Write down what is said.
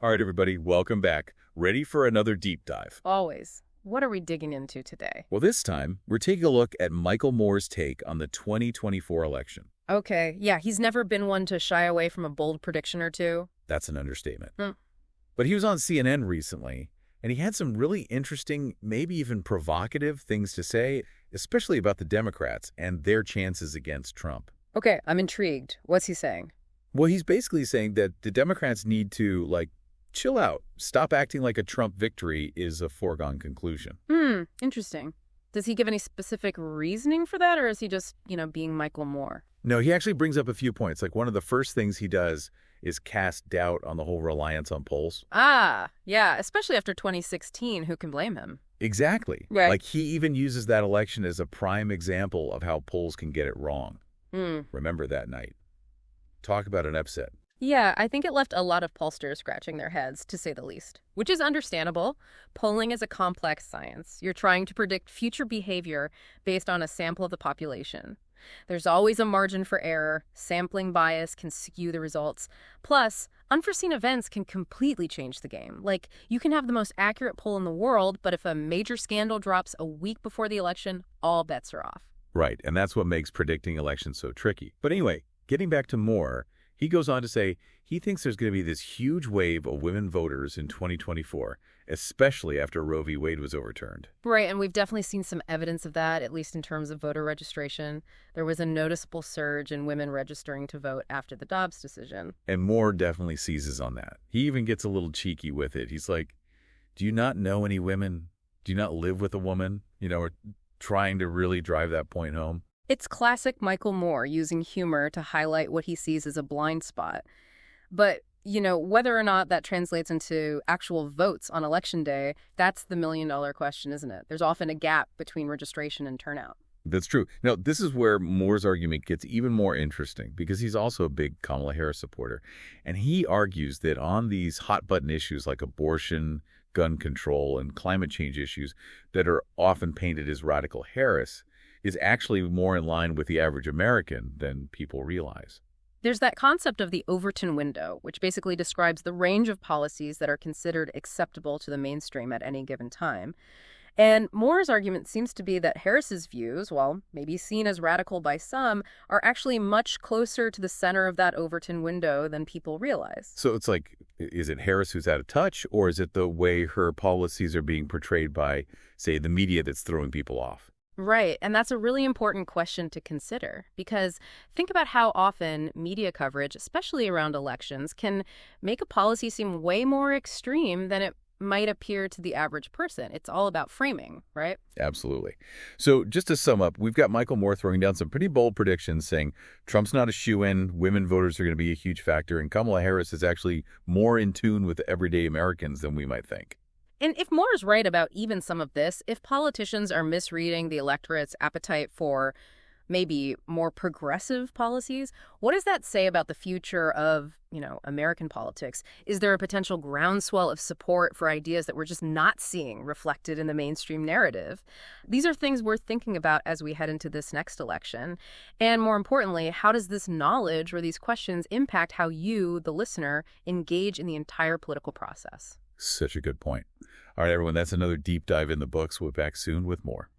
All right, everybody, welcome back. Ready for another deep dive. Always. What are we digging into today? Well, this time, we're taking a look at Michael Moore's take on the 2024 election. Okay, yeah, he's never been one to shy away from a bold prediction or two. That's an understatement. Hmm. But he was on CNN recently, and he had some really interesting, maybe even provocative things to say, especially about the Democrats and their chances against Trump. Okay, I'm intrigued. What's he saying? Well, he's basically saying that the Democrats need to, chill out. Stop acting like a Trump victory is a foregone conclusion. Interesting. Does he give any specific reasoning for that, or is he just, being Michael Moore? No, he actually brings up a few points. Like one of the first things he does is cast doubt on the whole reliance on polls. Ah, yeah, especially after 2016. Who can blame him? Exactly. Right. Like he even uses that election as a prime example of how polls can get it wrong. Remember that night. Talk about an upset. Yeah, I think it left a lot of pollsters scratching their heads, to say the least. Which is understandable. Polling is a complex science. You're trying to predict future behavior based on a sample of the population. There's always a margin for error. Sampling bias can skew the results. Plus, unforeseen events can completely change the game. Like, you can have the most accurate poll in the world, but if a major scandal drops a week before the election, all bets are off. Right, and that's what makes predicting elections so tricky. But anyway, getting back to Moore, he goes on to say he thinks there's going to be this huge wave of women voters in 2024, especially after Roe v. Wade was overturned. Right, and we've definitely seen some evidence of that, at least in terms of voter registration. There was a noticeable surge in women registering to vote after the Dobbs decision. And Moore definitely seizes on that. He even gets a little cheeky with it. He's like, do you not know any women? Do you not live with a woman? Or trying to really drive that point home. It's classic Michael Moore using humor to highlight what he sees as a blind spot. But, whether or not that translates into actual votes on Election Day, that's the million-dollar question, isn't it? There's often a gap between registration and turnout. That's true. Now, this is where Moore's argument gets even more interesting because he's also a big Kamala Harris supporter. And he argues that on these hot-button issues like abortion, gun control, and climate change issues that are often painted as radical Harris is actually more in line with the average American than people realize. There's that concept of the Overton window, which basically describes the range of policies that are considered acceptable to the mainstream at any given time. And Moore's argument seems to be that Harris's views, while maybe seen as radical by some, are actually much closer to the center of that Overton window than people realize. So it's like, is it Harris who's out of touch, or is it the way her policies are being portrayed by, say, the media that's throwing people off? Right, and that's a really important question to consider, because think about how often media coverage, especially around elections, can make a policy seem way more extreme than it might appear to the average person. It's all about framing, right? Absolutely. So just to sum up, we've got Michael Moore throwing down some pretty bold predictions saying Trump's not a shoo-in, women voters are going to be a huge factor, and Kamala Harris is actually more in tune with everyday Americans than we might think. And if Moore is right about even some of this, if politicians are misreading the electorate's appetite for maybe more progressive policies, what does that say about the future of, American politics? Is there a potential groundswell of support for ideas that we're just not seeing reflected in the mainstream narrative? These are things worth thinking about as we head into this next election. And more importantly, how does this knowledge or these questions impact how you, the listener, engage in the entire political process? Such a good point. All right, everyone, that's another deep dive in the books. We'll be back soon with more.